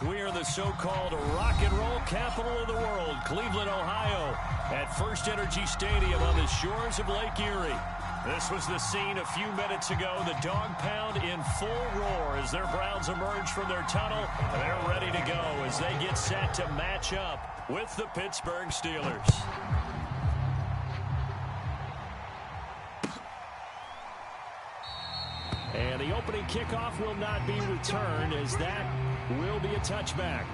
We are the so-called rock and roll capital of the world, Cleveland, Ohio, at First Energy Stadium on the shores of Lake Erie. This was the scene a few minutes ago. The dog pound in full roar as their Browns emerge from their tunnel. They're ready to go as they get set to match up with the Pittsburgh Steelers. And the opening kickoff will not be returned as that will be a touchback.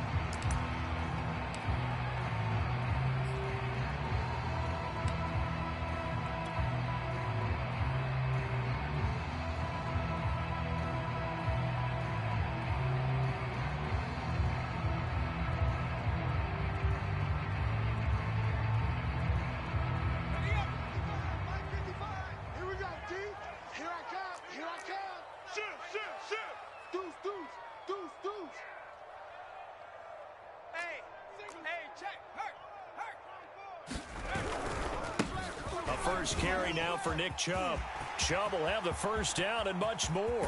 First carry now for Nick Chubb. Chubb will have the first down and much more.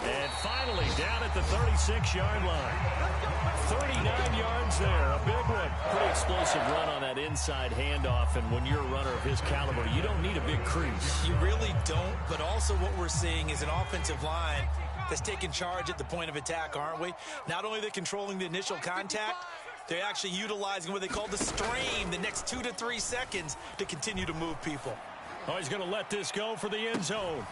And finally down at the 36-yard line. 39 yards there, a big one. Pretty explosive run on that inside handoff, and when you're a runner of his caliber, you don't need a big crease. You really don't, but also what we're seeing is an offensive line that's taking charge at the point of attack, aren't we? Not only are they controlling the initial contact, they're actually utilizing what they call the stream, the next 2 to 3 seconds, to continue to move people. Oh, he's going to let this go for the end zone.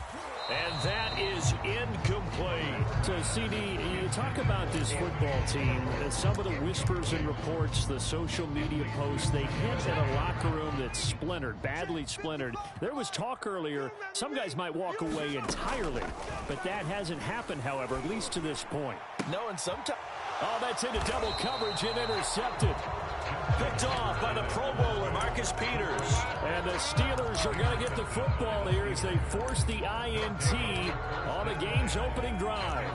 And that is incomplete. So, CD, you talk about this football team, some of the whispers and reports, the social media posts, they hint at a locker room that's splintered, badly splintered. There was talk earlier, some guys might walk away entirely, but that hasn't happened, however, at least to this point. No, and sometimes... Oh, that's into double coverage and intercepted. Picked off by the Pro Bowler, Marcus Peters. And the Steelers are going to get the football here as they force the INT on the game's opening drive.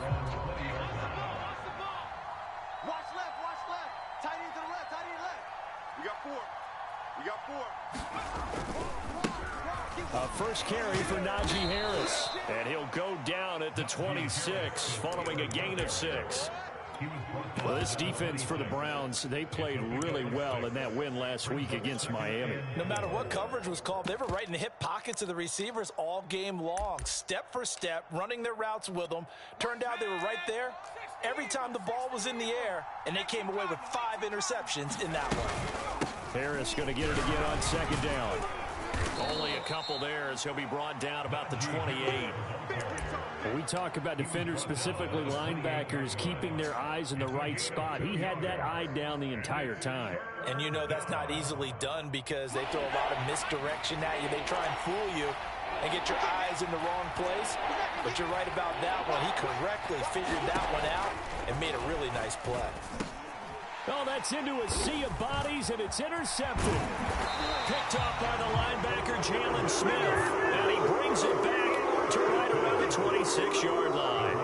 Watch left, watch left. Tight end to the left, tight end left. We got 4. A first carry for Najee Harris. And he'll go down at the 26 following a gain of 6. Well, this defense for the Browns, they played really well in that win last week against Miami. No matter what coverage was called, they were right in the hip pockets of the receivers all game long, step for step, running their routes with them. Turned out they were right there every time the ball was in the air, and they came away with 5 interceptions in that one. Harris going to get it again on second down. Only a couple there as he'll be brought down about the 28. We talk about defenders, specifically linebackers, keeping their eyes in the right spot. He had that eye down the entire time. And you know that's not easily done because they throw a lot of misdirection at you. They try and fool you and get your eyes in the wrong place. But you're right about that one. He correctly figured that one out and made a really nice play. Oh, that's into a sea of bodies, and it's intercepted. Picked off by the linebacker, Jalen Smith. And he brings it back to right around the 26-yard line.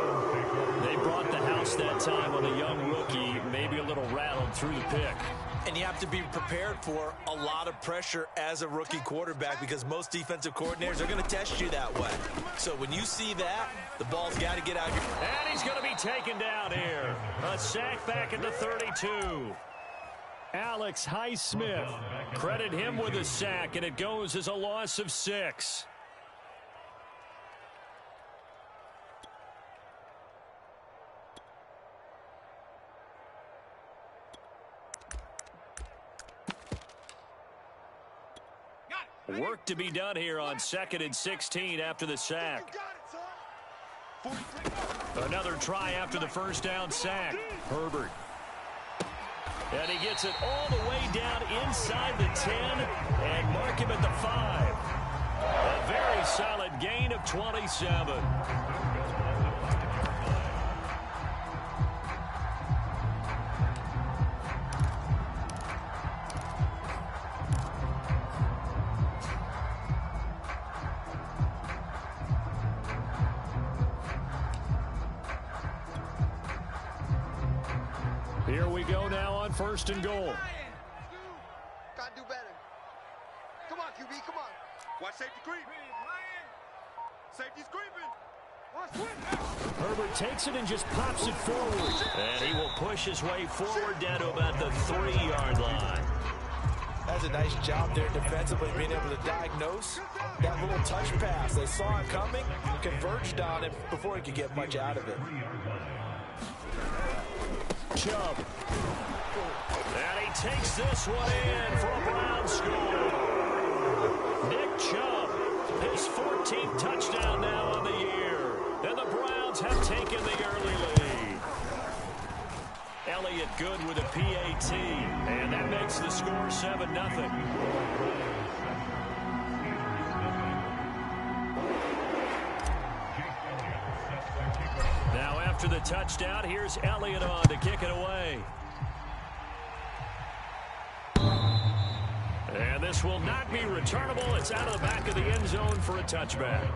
They brought the house that time on the young rookie, maybe a little rattled through the pick. And you have to be prepared for a lot of pressure as a rookie quarterback because most defensive coordinators are going to test you that way. So when you see that, the ball's got to get out of your... And he's going to be taken down here. A sack back at the 32. Alex Highsmith. Credit him with a sack, and it goes as a loss of 6. Work to be done here on 2nd and 16 after the sack. Another try after the first down sack. Herbert. And he gets it all the way down inside the 10 and mark him at the 5. A very solid gain of 27. Here we go now on 1st and goal. Gotta do better. Come on, QB, come on. Watch safety creep. Safety's creeping. Herbert takes it and just pops it forward. And he will push his way forward down to about the 3-yard line. That's a nice job there defensively, being able to diagnose that little touch pass. They saw it coming, converged on it before he could get much out of it. Chubb. And he takes this one in for a Brown score. Nick Chubb, his 14th touchdown now on the year. And the Browns have taken the early lead. Elliott good with a PAT. And that makes the score 7-0. Now after the touchdown, here's Elliott on to kick it away. And this will not be returnable. It's out of the back of the end zone for a touchback.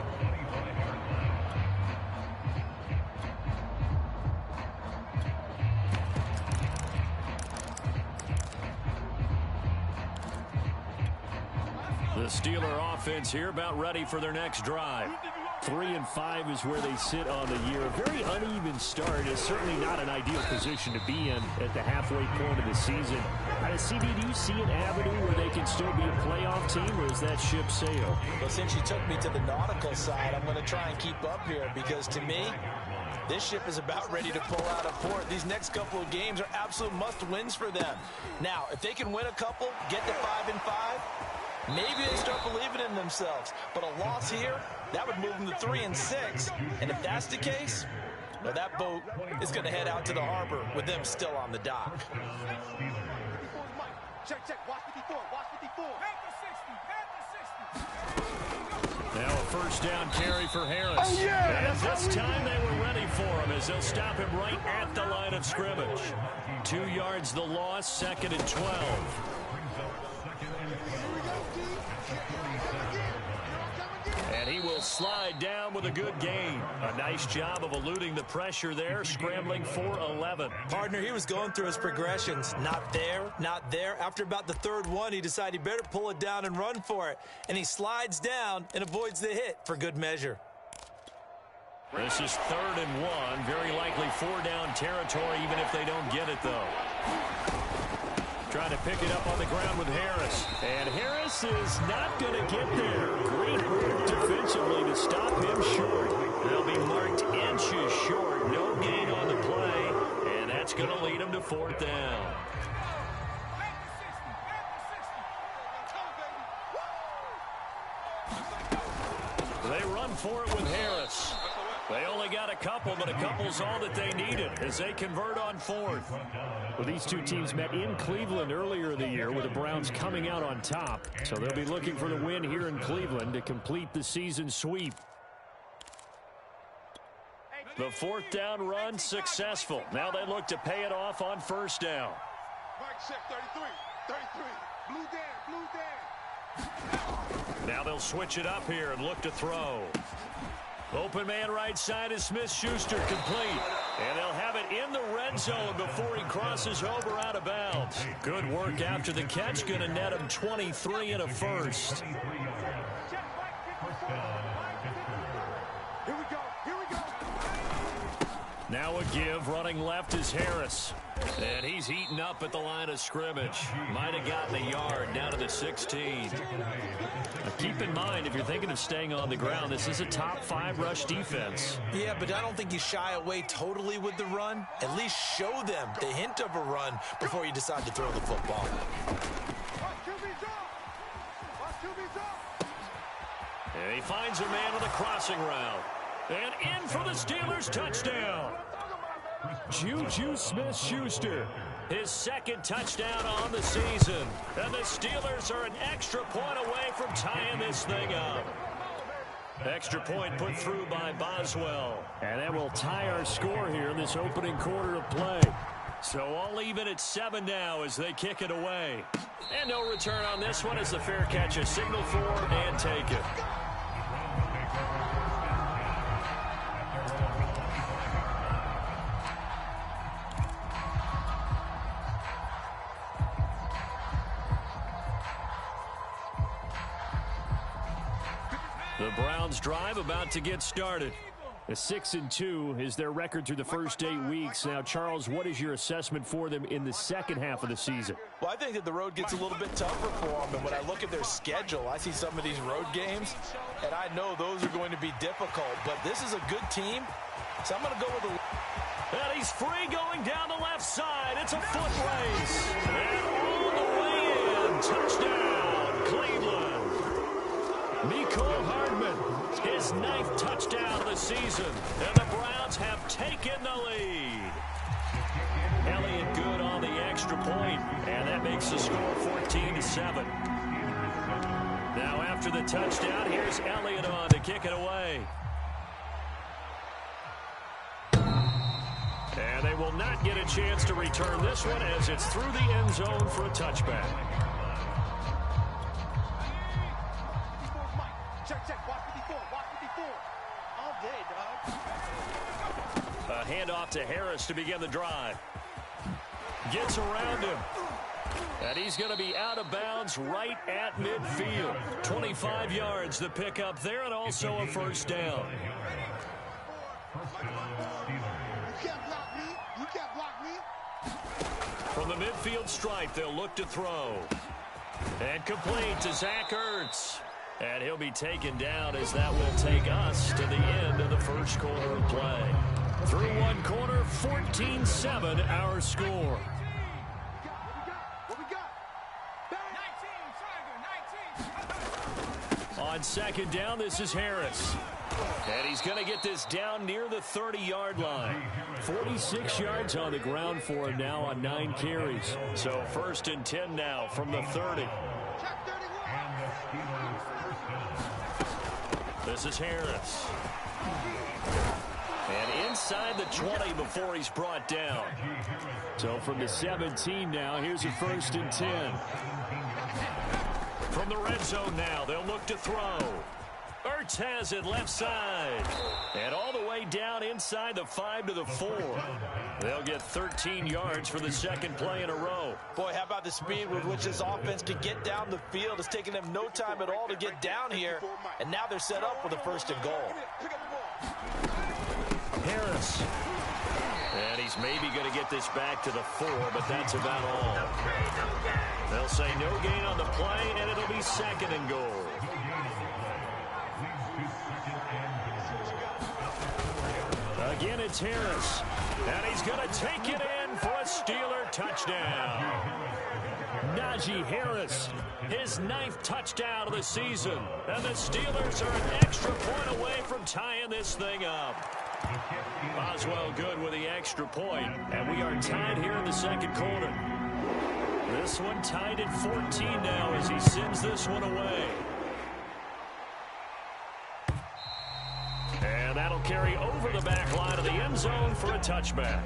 The Steeler offense here about ready for their next drive. 3-5 is where they sit on the year. A very uneven start is certainly not an ideal position to be in at the halfway point of the season. CD, do you see an avenue where they can still be a playoff team, or is that ship sailed? Well, since you took me to the nautical side, I'm going to try and keep up here because to me, this ship is about ready to pull out of port. These next couple of games are absolute must-wins for them. Now, if they can win a couple, get to 5-5, maybe they start believing in themselves. But a loss here, that would move them to 3-6. And if that's the case, well, that boat is going to head out to the harbor with them still on the dock. Check, watch 54, watch 54. Now a first down carry for Harris. Oh, yeah! And this time they were ready for him as they'll stop him right at the line of scrimmage. 2 yards the loss, 2nd and 12. And he will slide down with a good gain. A nice job of eluding the pressure there, scrambling for 11. Partner, he was going through his progressions. Not there, not there. After about the 3rd one, he decided he better pull it down and run for it. And he slides down and avoids the hit for good measure. This is 3rd and 1. Very likely 4-down territory, even if they don't get it, though. Trying to pick it up on the ground with Harris. And Harris is not going to get there. Great work defensively to stop him short. They'll be marked inches short. No gain on the play. And that's going to lead him to 4th down. They run for it with Harris. They only got a couple, but a couple's all that they needed as they convert on 4th. Well, these two teams met in Cleveland earlier in the year with the Browns coming out on top. So they'll be looking for the win here in Cleveland to complete the season sweep. The 4th down run successful. Now they look to pay it off on 1st down. Mike check 33. Blue down. Now they'll switch it up here and look to throw. Open man right side is Smith-Schuster, complete. And they'll have it in the red zone before he crosses over out of bounds. Good work after the catch. Going to net him 23 and a first. Here we go. Now a give. Running left is Harris. And he's eaten up at the line of scrimmage. Might have gotten a yard down to the 16. Now keep in mind, if you're thinking of staying on the ground, this is a top 5 rush defense. Yeah, but I don't think you shy away totally with the run. At least show them the hint of a run before you decide to throw the football. And he finds a man with a crossing route. And in for the Steelers touchdown. Juju Smith-Schuster, his 2nd touchdown on the season. And the Steelers are an extra point away from tying this thing up. Extra point put through by Boswell. And that will tie our score here in this opening quarter of play. So all even at 7 now as they kick it away. And no return on this one as the fair catch is signaled for and taken. The Browns drive about to get started. 6-2 is their record through the first 8 weeks. Now, Charles, what is your assessment for them in the second half of the season? Well, I think that the road gets a little bit tougher for them. And when I look at their schedule, I see some of these road games, and I know those are going to be difficult. But this is a good team, so I'm going to go with the... And he's free going down the left side. It's a foot race. And all the way in. Touchdown, Cleveland. Mecole Hardman, his 9th touchdown of the season. And the Browns have taken the lead. Elliott good on the extra point, and that makes the score 14-7. Now after the touchdown, here's Elliott on to kick it away. And they will not get a chance to return this one as it's through the end zone for a touchback. Check. Watch 54. All day, dog. A handoff to Harris to begin the drive. Gets around him. And he's going to be out of bounds right at midfield. 25 yards the pickup there, and also a first down. You can't block me. From the midfield stripe, they'll look to throw. And complete to Zach Ertz. And he'll be taken down as that will take us to the end of the first quarter of play. Through one quarter, 14-7 our score. What we got? 19. On second down, this is Harris. And he's going to get this down near the 30-yard line. 46 yards on the ground for him now on 9 carries. So 1st and 10 now from the 30. This is Harris. And inside the 20 before he's brought down. So from the 17 now, here's a 1st and 10. From the red zone now, they'll look to throw. Ertz has it left side. And all the way down inside the 5 to the 4. They'll get 13 yards for the second play in a row. Boy, how about the speed with which this offense can get down the field? It's taken them no time at all to get down here. And now they're set up for the 1st and goal. Harris. And he's maybe going to get this back to the 4, but that's about all. They'll say no gain on the play, and it'll be 2nd and goal. Again, it's Harris. And he's going to take it in for a Steeler touchdown. Najee Harris, his 9th touchdown of the season. And the Steelers are an extra point away from tying this thing up. Boswell good with the extra point. And we are tied here in the second quarter. This one tied at 14 now as he sends this one away. And that'll carry over the back line of the end zone for a touchback.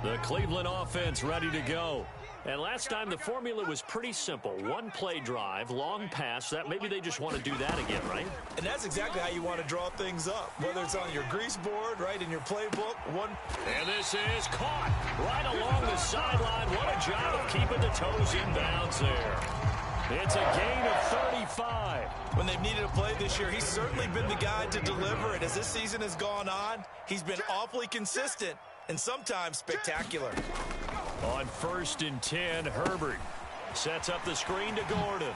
The Cleveland offense ready to go. And last time the formula was pretty simple. One play drive, long pass. That maybe they just want to do that again, right? And that's exactly how you want to draw things up. Whether it's on your grease board, right, in your playbook. And this is caught right along the sideline. What a job of keeping the toes in bounds there. It's a gain of 35. When they've needed a play this year, he's certainly been the guy to deliver it. As this season has gone on, he's been awfully consistent and sometimes spectacular. On 1st and 10, Herbert sets up the screen to Gordon.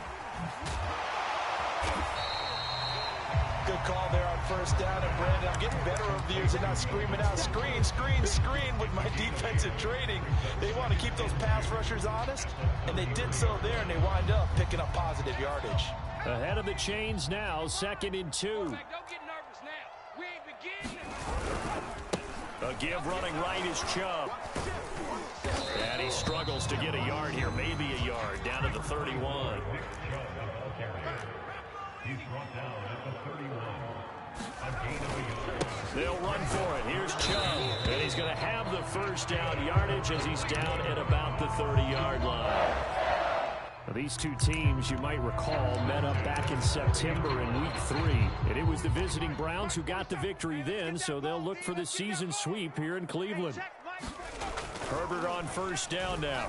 Good call there on 1st down. And Brandon, I'm getting better over the years and not screaming out screen, screen, screen with my defensive training. They want to keep those pass rushers honest, and they did so there, and they wind up picking up positive yardage. Ahead of the chains now, 2nd and 2. Don't get nervous now. We ain't beginning. A give running right is Chubb. And he struggles to get a yard here, maybe a yard, down to the 31. They'll run for it. Here's Chubb. And he's going to have the 1st down yardage as he's down at about the 30-yard line. Now, these two teams, you might recall, met up back in September in Week 3. And it was the visiting Browns who got the victory then, so they'll look for the season sweep here in Cleveland. Herbert on 1st down now.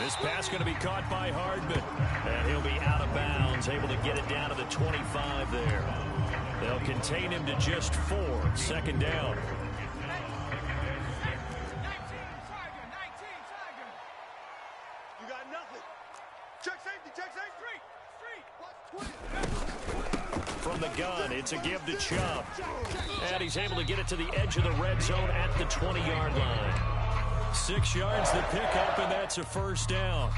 This pass going to be caught by Hardman. And he'll be out of bounds, able to get it down to the 25 there. They'll contain him to just 4. Second down. You got nothing. Check safety, check safety. From the gun, it's a give to Chubb. And he's able to get it to the edge of the red zone at the 20-yard line. 6 yards to pick up, and that's a first down.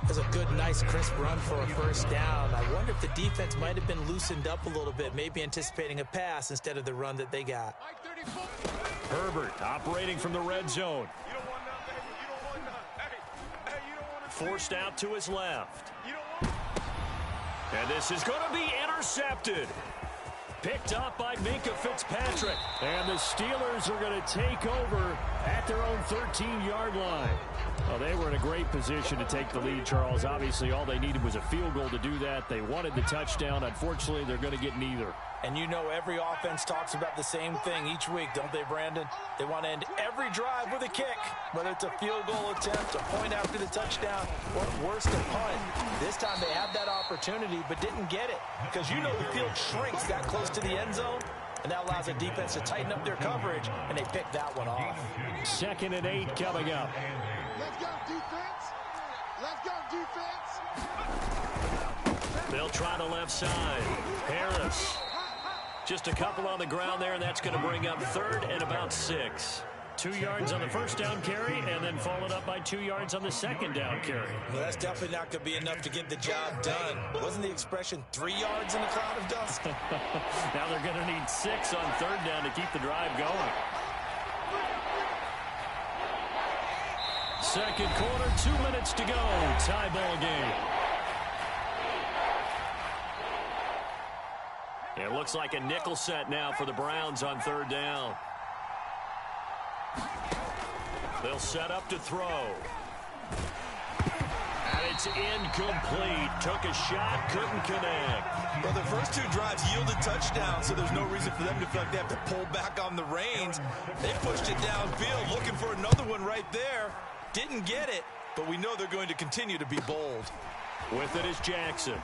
That's a good, nice, crisp run for a first down. I wonder if the defense might have been loosened up a little bit, maybe anticipating a pass instead of the run that they got. Herbert operating from the red zone. Forced out to his left. And this is going to be intercepted. Picked up by Minkah Fitzpatrick. And the Steelers are going to take over at their own 13-yard line. Well, they were in a great position to take the lead, Charles. Obviously, all they needed was a field goal to do that. They wanted the touchdown. Unfortunately, they're going to get neither. And you know every offense talks about the same thing each week, don't they, Brandon? They want to end every drive with a kick, whether it's a field goal attempt, a point after the touchdown, or worse, a punt. This time they had that opportunity but didn't get it because you know the field shrinks that close to the end zone, and that allows the defense to tighten up their coverage, and they picked that one off. 2nd and 8 coming up. Let's go, defense. Let's go, defense. They'll try the left side. Harris. Just a couple on the ground there, and that's going to bring up 3rd and about 6. 2 yards on the first down carry, and then followed up by 2 yards on the second down carry. Well, that's definitely not going to be enough to get the job done. Wasn't the expression 3 yards in a cloud of dust? Now they're going to need 6 on 3rd down to keep the drive going. Second quarter, 2 minutes to go. Tie ball game. It looks like a nickel set now for the Browns on 3rd down. They'll set up to throw. And it's incomplete. Took a shot, couldn't connect. Well, the first 2 drives yielded touchdowns, so there's no reason for them to feel like they have to pull back on the reins. They pushed it downfield, looking for another one right there. Didn't get it, but we know they're going to continue to be bold. With it is Jackson.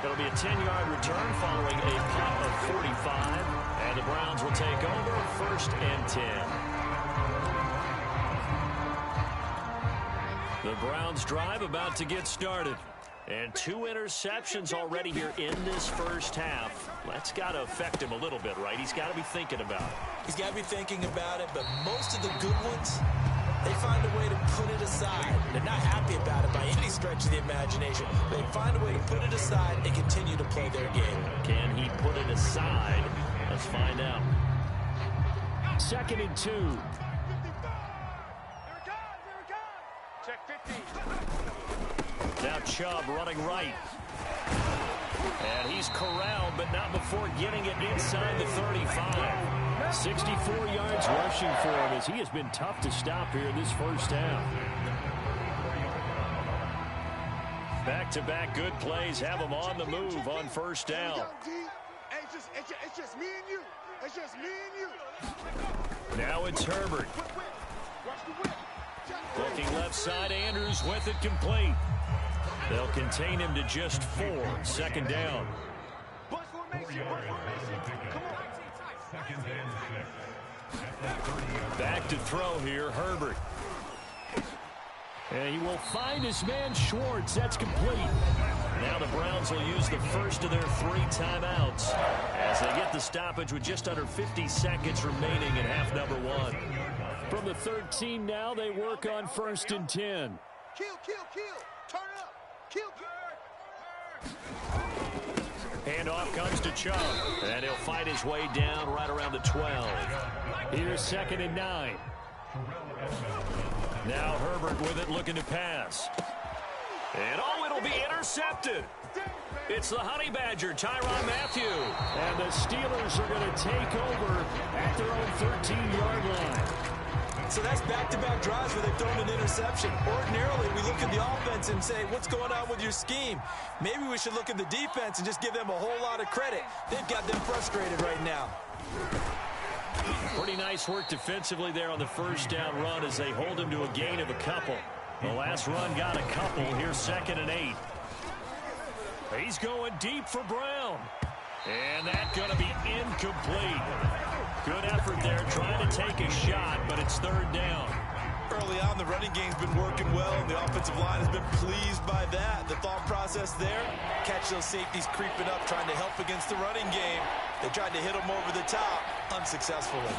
It'll be a 10-yard return following a punt of 45. And the Browns will take over 1st and 10. The Browns drive about to get started. And 2 interceptions already here in this first half. That's got to affect him a little bit, right? He's got to be thinking about it. He's got to be thinking about it, but most of the good ones, they find a way to put it aside. They're not happy about it by any stretch of the imagination. They find a way to put it aside and continue to play their game. Can he put it aside? Let's find out. 2nd and 2. Here it comes. Check 50. Now Chubb running right. And he's corralled, but not before getting it inside the 35. 64 yards rushing for him as he has been tough to stop here in this first half. Back-to-back good plays have him on the move on 1st down. It's just me and you. It's just me and you. Now it's Herbert. Looking left side, Andrews with it complete. They'll contain him to just 4. 2nd down. Back to throw here, Herbert. And he will find his man Schwartz. That's complete. Now the Browns will use the first of their 3 timeouts as they get the stoppage with just under 50 seconds remaining in half number 1. From the 13 now, they work on 1st and 10. Kill. Turn it up. Kill. Handoff comes to Chubb, and he'll fight his way down right around the 12. Here's 2nd and 9. Now Herbert with it, looking to pass. And it'll be intercepted. It's the Honey Badger, Tyrann Mathieu. And the Steelers are going to take over at their own 13-yard line. So that's back-to-back drives where they've thrown an interception. Ordinarily, we look at the offense and say, what's going on with your scheme? Maybe we should look at the defense and just give them a whole lot of credit. They've got them frustrated right now. Pretty nice work defensively there on the first down run as they hold him to a gain of a couple. The last run got a couple. Here's 2nd and 8. He's going deep for Brown. And that's going to be incomplete. Good effort there, trying to take a shot, but it's 3rd down. Early on, the running game's been working well, and the offensive line has been pleased by that. The thought process there, catch those safeties creeping up, trying to help against the running game. They tried to hit him over the top, unsuccessfully.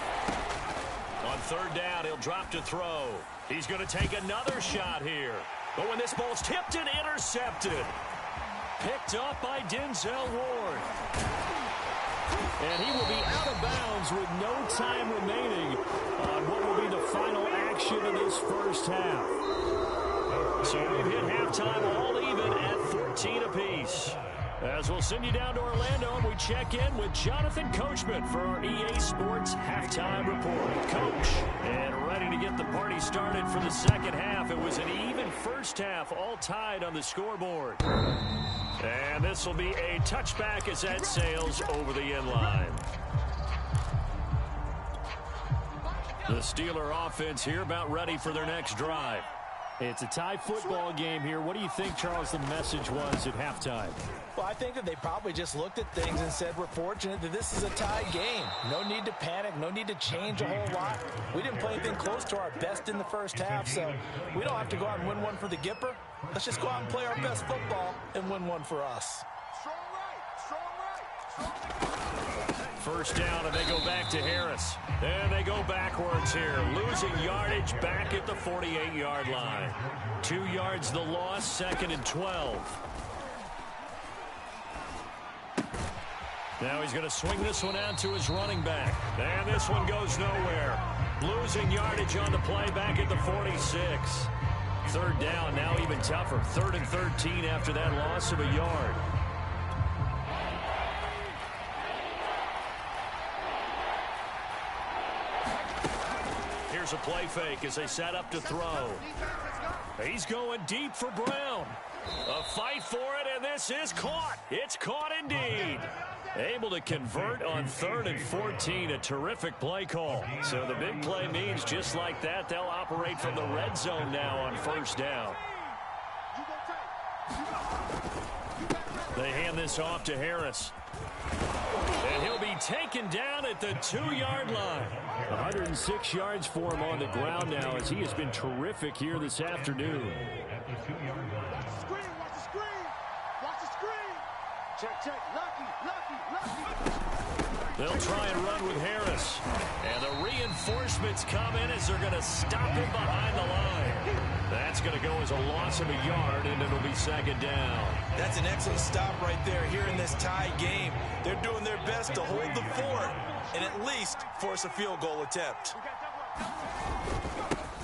On 3rd down, he'll drop to throw. He's going to take another shot here. But when this ball's tipped and intercepted. Picked up by Denzel Ward. And he will be out of bounds with no time remaining on what will be the final action of this first half. So we've hit halftime all even at 14 apiece. As we'll send you down to Orlando, and we check in with Jonathan Coachman for our EA Sports Halftime Report. Coach, and ready to get the party started for the second half. It was an even first half, all tied on the scoreboard. And this will be a touchback as that sails over the end line. The Steeler offense here about ready for their next drive. It's a tie football game here. What do you think, Charles, the message was at halftime? Well, I think that they probably just looked at things and said, we're fortunate that this is a tie game. No need to panic. No need to change a whole lot. We didn't play anything close to our best in the first half, so we don't have to go out and win one for the Gipper. Let's just go out and play our best football and win one for us. Strong right, strong right. First down, and they go back to Harris. And they go backwards here. Losing yardage back at the 48-yard line. 2 yards the loss, 2nd and 12. Now he's going to swing this one out to his running back. And this one goes nowhere. Losing yardage on the play back at the 46. 3rd down, now even tougher. 3rd and 13 after that loss of a yard. Here's a play fake as they set up to throw. He's going deep for Brown. A fight for it, and this is caught. It's caught indeed. Able to convert on 3rd and 14. A terrific play call. So the big play means just like that, they'll operate from the red zone now on 1st down. They hand this off to Harris. And he'll be taken down at the 2-yard line. 106 yards for him on the ground now as he has been terrific here this afternoon. Screen, watch the screen. Watch the screen. Check. Lucky. They'll try and run with Harris. And the reinforcements come in as they're going to stop him behind the line. That's going to go as a loss of a yard, and it'll be 2nd down. That's an excellent stop right there here in this tie game. They're doing their best to hold the fort and at least force a field goal attempt.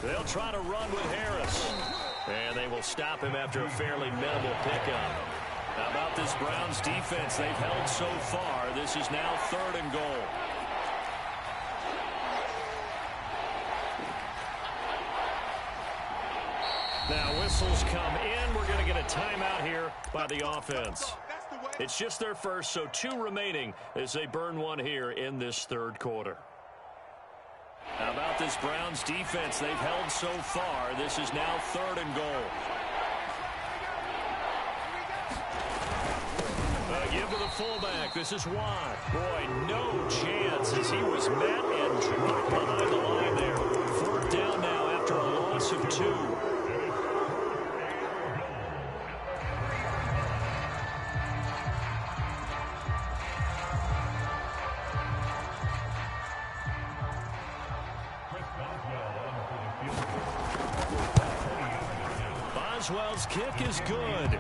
They'll try to run with Harris. And they will stop him after a fairly minimal pickup. How about this Browns defense they've held so far? This is now 3rd and goal. Now whistles come in. We're going to get a timeout here by the offense. It's just their first, so 2 remaining as they burn one here in this 3rd quarter. How about this Browns defense they've held so far? This is now 3rd and goal. Give to the fullback. This is Watt. Boy, no chance as he was met and dropped behind the line there. 4th down now after a loss of 2. Boswell's kick is good.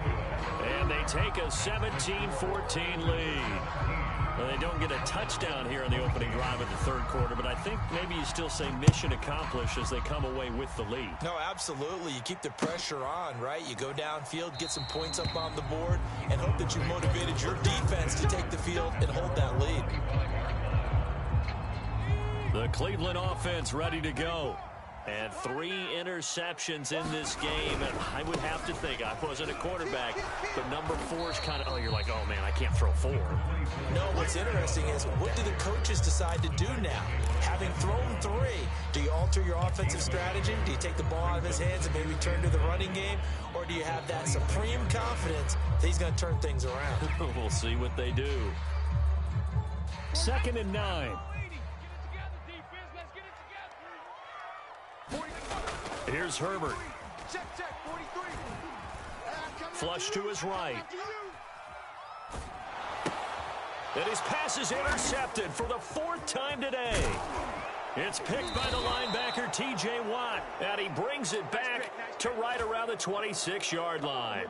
And they take a 17-14 lead. Well, they don't get a touchdown here in the opening drive of the 3rd quarter, but I think maybe you still say mission accomplished as they come away with the lead. No, absolutely. You keep the pressure on, right? You go downfield, get some points up on the board, and hope that you motivated your defense to take the field and hold that lead. The Cleveland offense ready to go. And 3 interceptions in this game. And I would have to think, I wasn't a quarterback, but number 4 is kind of, you're like, oh, man, I can't throw 4. No, what's interesting is what do the coaches decide to do now? Having thrown 3, do you alter your offensive strategy? Do you take the ball out of his hands and maybe turn to the running game? Or do you have that supreme confidence that he's going to turn things around? We'll see what they do. 2nd and 9. Here's Herbert. Check, 43. Flush to his right. And his pass is intercepted for the 4th time today. It's picked by the linebacker, T.J. Watt. And he brings it back to right around the 26-yard line.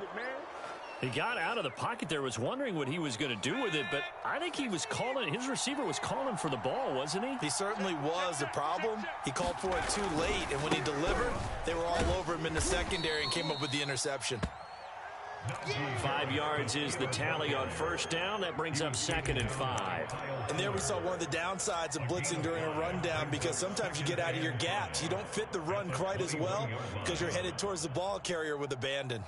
He got out of the pocket there, was wondering what he was going to do with it, but I think he was calling, his receiver was calling for the ball, wasn't he? He certainly was. The problem, he called for it too late, and when he delivered, they were all over him in the secondary and came up with the interception. 5 yards is the tally on 1st down. That brings up 2nd and 5. And there we saw one of the downsides of blitzing during a rundown, because sometimes you get out of your gaps. You don't fit the run quite as well because you're headed towards the ball carrier with abandon.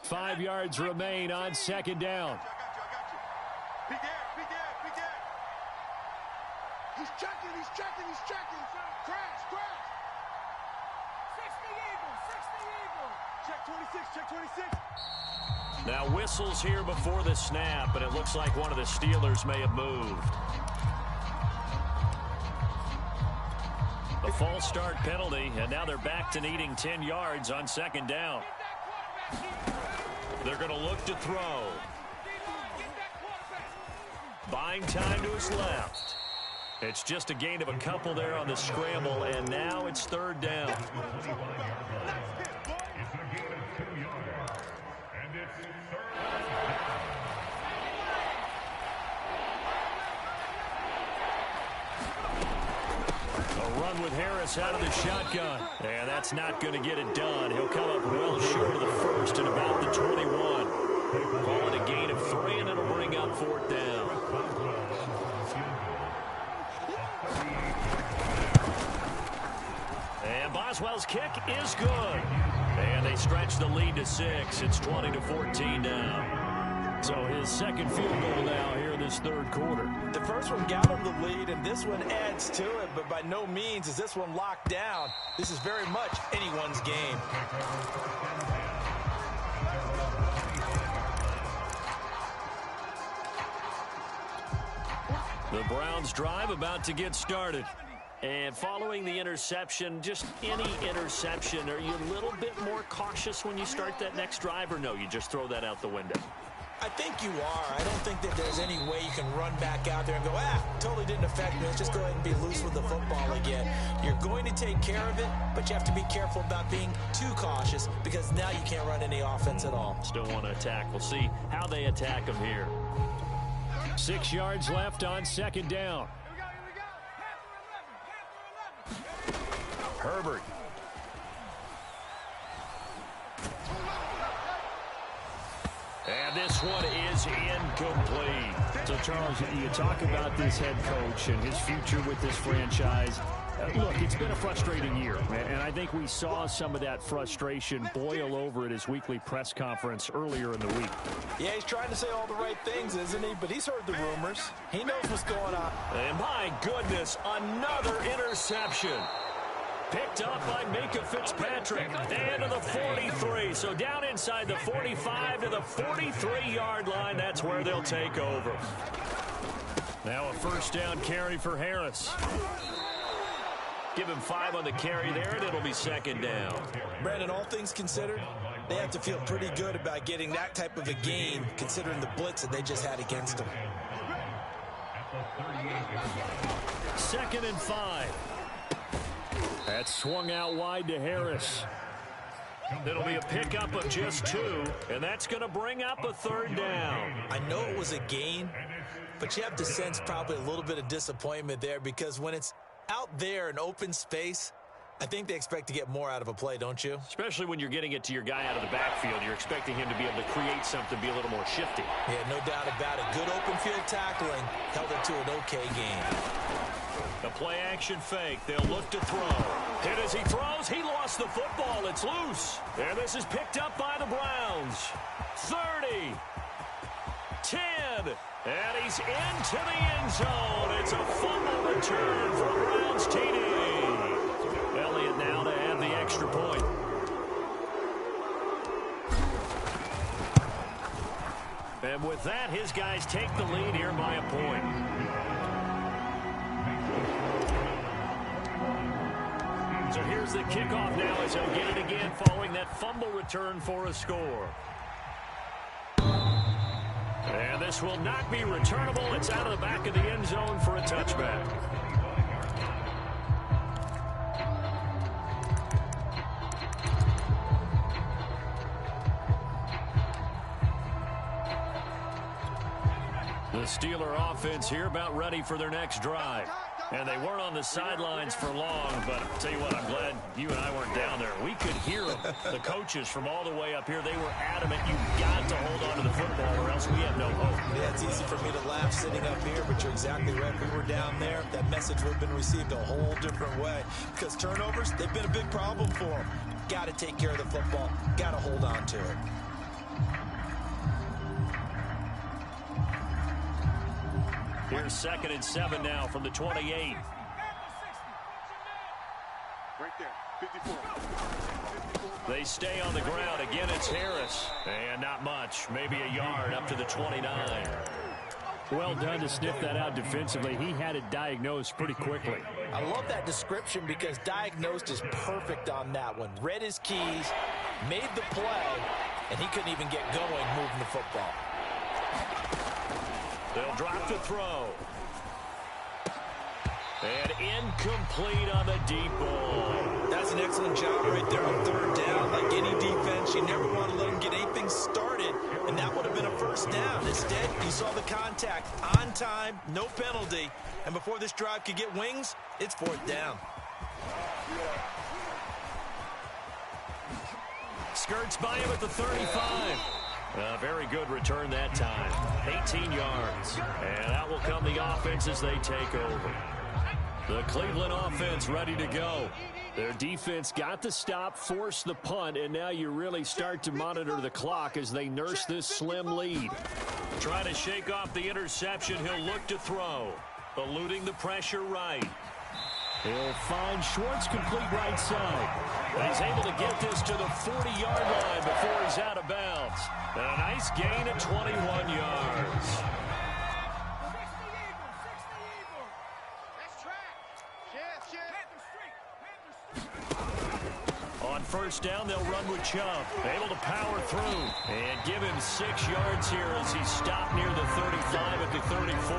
5 yards remain on 2nd down. Be there. He's checking. Crash. 60 Eagle. Check 26. Now whistles here before the snap, and it looks like one of the Steelers may have moved. A false start penalty, and now they're back to needing 10 yards on 2nd down. They're going to look to throw. Buying time to his left. It's just a gain of a couple there on the scramble, and now it's 3rd down. Run with Harris out of the shotgun. And that's not going to get it done. He'll come up well short of the 1st at about the 21. Call it a gain of 3, and it'll bring up 4th down. And Boswell's kick is good. And they stretch the lead to 6. It's 20-14 now. So his 2nd field goal now here in this 3rd quarter. The first one got him the lead, and this one adds to it, but by no means is this one locked down. This is very much anyone's game. The Browns drive about to get started. And following the interception, just any interception, are you a little bit more cautious when you start that next drive, or no, you just throw that out the window? I think you are. I don't think that there's any way you can run back out there and go, totally didn't affect me. Let's just go ahead and be loose with the football again. You're going to take care of it, but you have to be careful about being too cautious, because now you can't run any offense at all. Still want to attack. We'll see how they attack them here. 6 yards left on 2nd down. Herbert. And this one is incomplete. So, Charles, you talk about this head coach and his future with this franchise. Look, it's been a frustrating year, and I think we saw some of that frustration boil over at his weekly press conference earlier in the week. Yeah, he's trying to say all the right things, isn't he? But he's heard the rumors. He knows what's going on. And my goodness, another interception. Picked up by Minkah Fitzpatrick. And to the 43. So down inside the 45 to the 43-yard line. That's where they'll take over. Now a 1st down carry for Harris. Give him 5 on the carry there, and it'll be 2nd down. Brandon, all things considered, they have to feel pretty good about getting that type of a gain, considering the blitz that they just had against them. 2nd and 5. That swung out wide to Harris. It'll be a pickup of just 2, and that's going to bring up a 3rd down. I know it was a gain, but you have to sense probably a little bit of disappointment there, because when it's out there in open space, I think they expect to get more out of a play, don't you? Especially when you're getting it to your guy out of the backfield. You're expecting him to be able to create something, be a little more shifty. Yeah, no doubt about it. Good open field tackling held it to an okay game. A play-action fake. They'll look to throw. Hit as he throws. He lost the football. It's loose. And this is picked up by the Browns. 30. 10. And he's into the end zone. It's a fumble return for a Browns TD. Elliott now to add the extra point. And with that, his guys take the lead here by a point. So here's the kickoff now as he'll get it again following that fumble return for a score. And this will not be returnable. It's out of the back of the end zone for a touchback. The Steeler offense here about ready for their next drive. And they weren't on the sidelines for long, but I'll tell you what, I'm glad you and I weren't down there. We could hear them, the coaches from all the way up here. They were adamant, you've got to hold on to the football or else we have no hope. Yeah, it's easy for me to laugh sitting up here, but you're exactly right. If we were down there, that message would have been received a whole different way. Because turnovers, they've been a big problem for them. Got to take care of the football. Got to hold on to it. Here's 2nd and 7 now from the 28. Right there, 54. They stay on the ground. Again, it's Harris. And not much. Maybe a yard up to the 29. Well done to sniff that out defensively. He had it diagnosed pretty quickly. I love that description because diagnosed is perfect on that one. Read his keys, made the play, and he couldn't even get going moving the football. They'll drop to throw. And incomplete on the deep ball. That's an excellent job right there on 3rd down. Like any defense, you never want to let them get anything started, and that would have been a first down. Instead, you saw the contact on time, no penalty, and before this drive could get wings, it's 4th down. Skirts by him at the 35. Very good return that time. 18 yards. And out will come the offense as they take over. The Cleveland offense ready to go. Their defense got the stop, forced the punt, and now you really start to monitor the clock as they nurse this slim lead. Trying to shake off the interception. He'll look to throw. Eluding the pressure right. He'll find Schwartz complete right side. He's able to get this to the 40-yard line before he's out of bounds. And a nice gain of 21 yards. On 1st down, they'll run with Chubb. Able to power through and give him 6 yards here as he stopped near the 35 at the 34.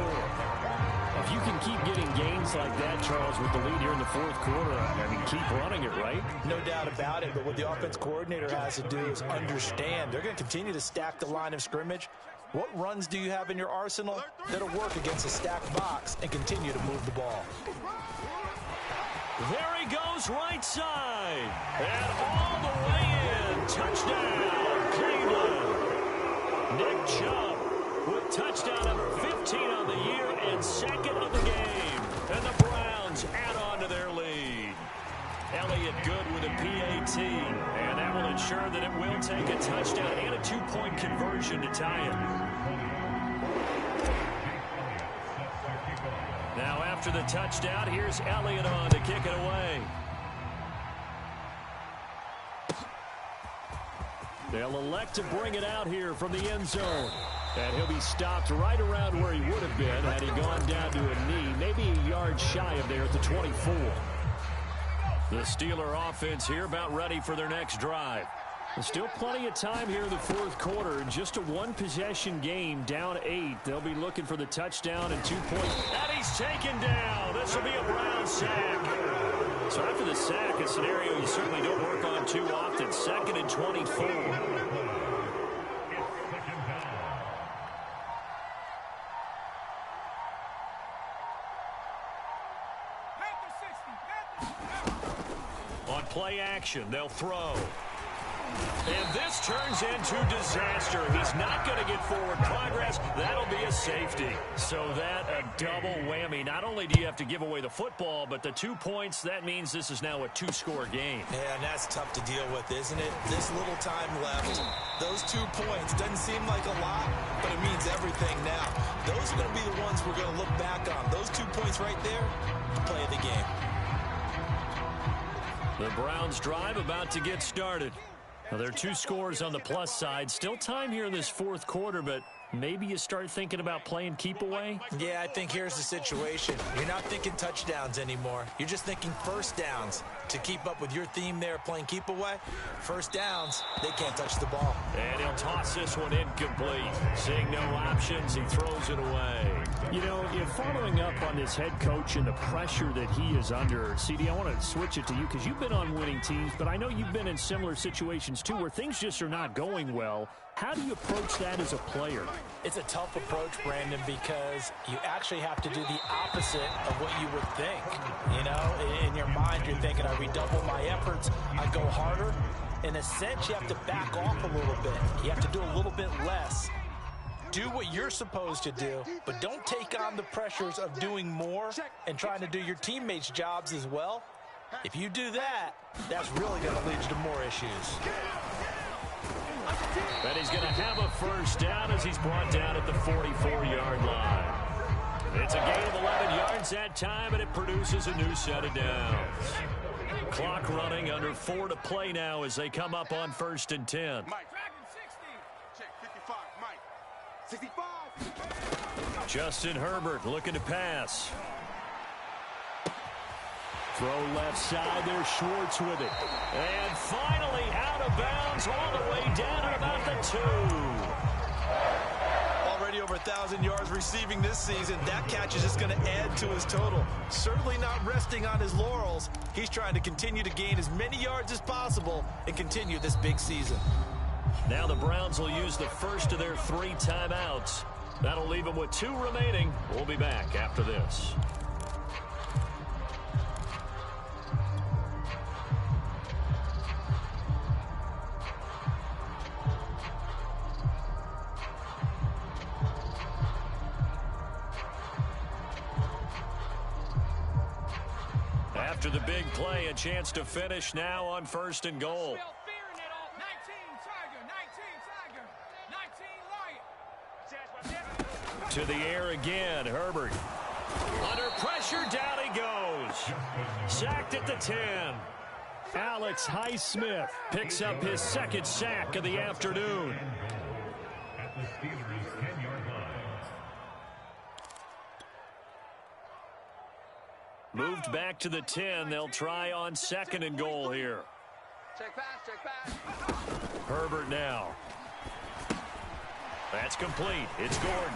If you can keep getting gains like that, Charles, with the lead here in the 4th quarter, I mean, keep running it, right? No doubt about it, but what the offense coordinator has to do is understand. They're going to continue to stack the line of scrimmage. What runs do you have in your arsenal that'll work against a stacked box and continue to move the ball? There he goes right side. And all the way in. Touchdown, Cleveland. Nick Chubb with touchdown number 15 on the year and 2nd of the game. And the Browns add on to their lead. Elliott good with a PAT. And that will ensure that it will take a touchdown and a 2-point conversion to tie it. Now after the touchdown, here's Elliott on to kick it away. They'll elect to bring it out here from the end zone. And he'll be stopped right around where he would have been had he gone down to a knee, maybe a yard shy of there at the 24. The Steeler offense here about ready for their next drive. There's still plenty of time here in the 4th quarter. Just a 1-possession game, down 8. They'll be looking for the touchdown and 2 points. And he's taken down. This will be a Brown sack. So after the sack, a scenario you certainly don't work on too often. 2nd and 24. On play action, they'll throw. And this turns into disaster. He's not going to get forward progress. That'll be a safety. So that a double whammy. Not only do you have to give away the football, but the 2 points, that means this is now a two-score game. Yeah, and that's tough to deal with, isn't it? This little time left, those 2 points, doesn't seem like a lot, but it means everything now. Those are going to be the ones we're going to look back on. Those 2 points right there, the play of the game. The Browns drive about to get started. Now, there are 2 scores on the plus side. Still time here in this fourth quarter, but maybe you start thinking about playing keep away? Yeah, I think here's the situation. You're not thinking touchdowns anymore. You're just thinking first downs. To keep up with your theme there, playing keep away, first downs, they can't touch the ball. And he'll toss this one incomplete. Seeing no options, he throws it away. You know, if following up on this head coach and the pressure that he is under, CD, I want to switch it to you because you've been on winning teams, but I know you've been in similar situations too where things just are not going well. How do you approach that as a player? It's a tough approach, Brandon, because you actually have to do the opposite of what you would think. You know, in your mind, you're thinking, I redouble my efforts, I go harder. In a sense, you have to back off a little bit. You have to do a little bit less. Do what you're supposed to do, but don't take on the pressures of doing more and trying to do your teammates' jobs as well. If you do that, that's really going to lead you to more issues. And he's going to have a first down as he's brought down at the 44-yard line. It's a gain of 11 yards that time, and it produces a new set of downs. Clock running, under 4 to play now as they come up on 1st and 10. Mike. Check 55, Mike. 65. Justin Herbert looking to pass. Throw left side there, Schwartz with it. And finally out of bounds all the way down at about the 2. Already over 1,000 yards receiving this season. That catch is just going to add to his total. Certainly not resting on his laurels. He's trying to continue to gain as many yards as possible and continue this big season. Now the Browns will use the first of their 3 timeouts. That'll leave them with 2 remaining. We'll be back after this. After the big play, a chance to finish now on 1st and goal. To the air again, Herbert. Under pressure, down he goes. Sacked at the 10. Alex Highsmith Picks up his 2nd sack of the afternoon. Moved back to the 10. They'll try on 2nd and goal here. Check pass. Herbert now. That's complete. It's Gordon.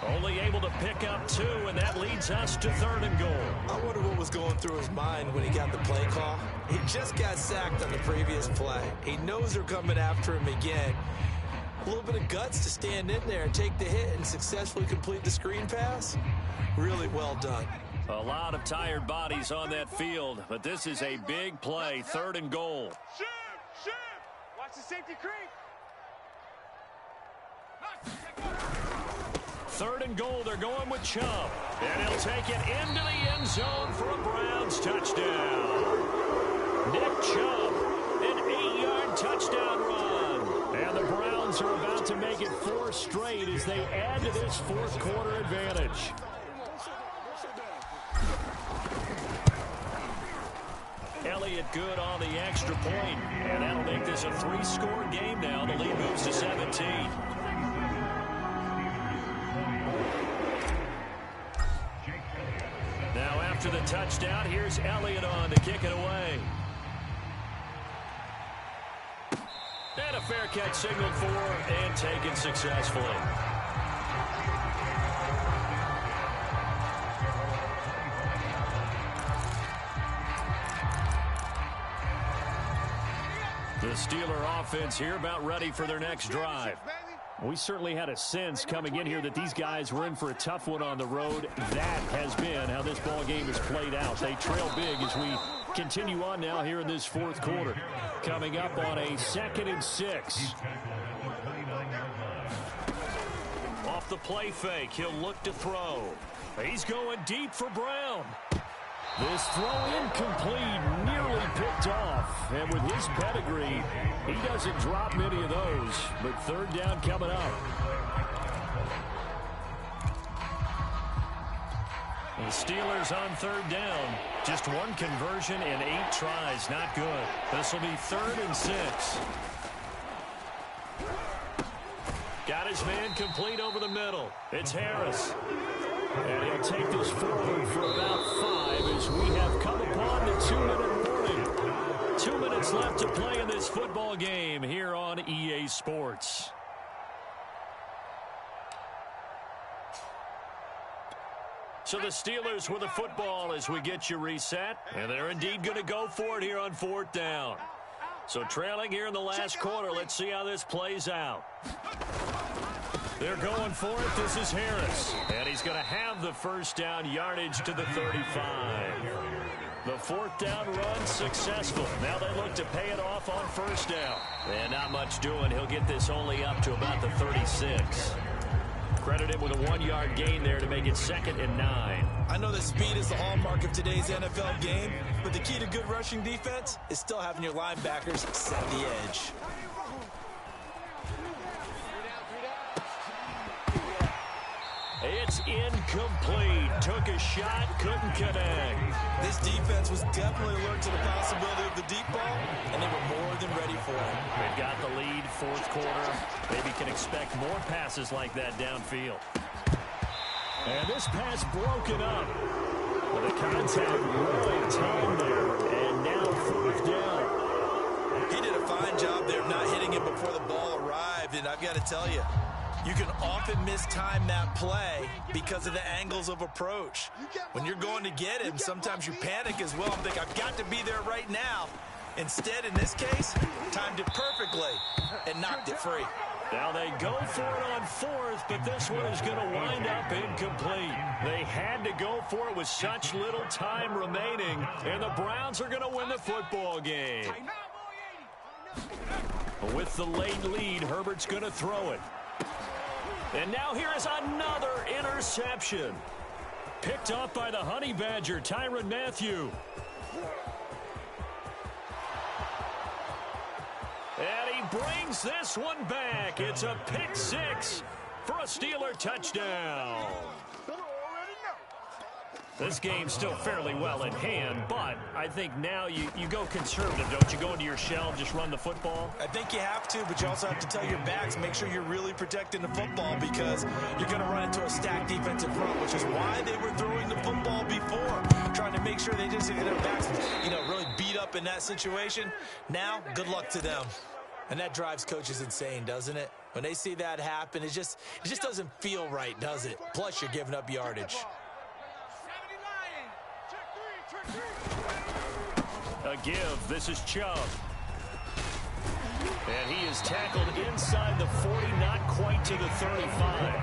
Only able to pick up 2, and that leads us to 3rd and goal. I wonder what was going through his mind when he got the play call. He just got sacked on the previous play. He knows they're coming after him again. A little bit of guts to stand in there and take the hit and successfully complete the screen pass. Really well done. A lot of tired bodies on that field, but this is a big play. 3rd and goal. Shift. Watch the safety creep. 3rd and goal, they're going with Chubb. And he'll take it into the end zone for a Browns touchdown. Nick Chubb, an 8-yard touchdown run. And the Browns are about to make it 4 straight as they add to this 4th quarter advantage. Elliott good on the extra point, and that'll make this a 3-score game now. The lead moves to 17. Now after the touchdown, here's Elliott on to kick it away. And a fair catch signaled for and taken successfully. The Steeler offense here about ready for their next drive. We certainly had a sense coming in here that these guys were in for a tough one on the road. That has been how this ball game has played out. They trail big as we continue on now here in this 4th quarter. Coming up on a 2nd and 6. Off off the play fake. He'll look to throw. He's going deep for Brown. This throw incomplete, nearly picked off. And with his pedigree, he doesn't drop many of those. But third down coming up. The Steelers on third down. Just one conversion in 8 tries. Not good. This will be 3rd and 6. Got his man complete over the middle. It's Harris. And he'll take this forward for about 5 as we have come upon the 2-minute warning. 2 minutes left to play in this football game here on EA Sports. So the Steelers with the football as we get you reset. And they're indeed going to go for it here on 4th down. So trailing here in the last quarter. Let's see how this plays out. They're going for it. This is Harris. And he's going to have the first down, yardage to the 35. The 4th down run successful. Now they look to pay it off on 1st down. And not much doing. He'll get this only up to about the 36. Credit him with a 1-yard gain there to make it 2nd and 9. I know that speed is the hallmark of today's NFL game, but the key to good rushing defense is still having your linebackers set the edge. It's incomplete. Took a shot, couldn't connect. This defense was definitely alert to the possibility of the deep ball, and they were more than ready for it. They've got the lead, 4th quarter. Maybe can expect more passes like that downfield. And this pass broken up. With a contact really timed there. And now 4th down. He did a fine job there of not hitting it before the ball arrived, and I've got to tell you, you can often mistime that play because of the angles of approach. When you're going to get him, sometimes you panic as well and think, I've got to be there right now. Instead, in this case, timed it perfectly and knocked it free. Now they go for it on 4th, but this one is going to wind up incomplete. They had to go for it with such little time remaining, and the Browns are going to win the football game. With the late lead, Herbert's going to throw it. And now here is another interception. Picked off by the Honey Badger, Tyrann Mathieu. And he brings this one back. It's a pick 6 for a Steeler touchdown. This game's still fairly well in hand, but I think now you go conservative, don't you? Go into your shell, just run the football? I think you have to, but you also have to tell your backs, make sure you're really protecting the football because you're going to run into a stacked defensive front, which is why they were throwing the football before, trying to make sure they just get their backs, really beat up in that situation. Now, good luck to them. And that drives coaches insane, doesn't it? When they see that happen, it just doesn't feel right, does it? Plus, you're giving up yardage. A give. This is Chubb. And he is tackled inside the 40, not quite to the 35.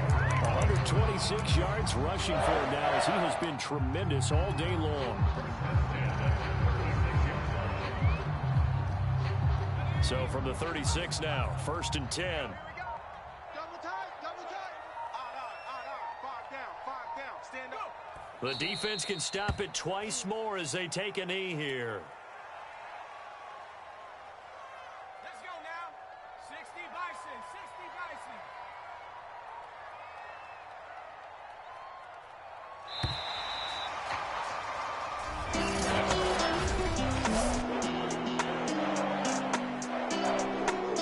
126 yards rushing for him now as he has been tremendous all day long. So from the 36 now, 1st and 10. Double tight, double tight. Five down, stand up. The defense can stop it twice more as they take a knee here.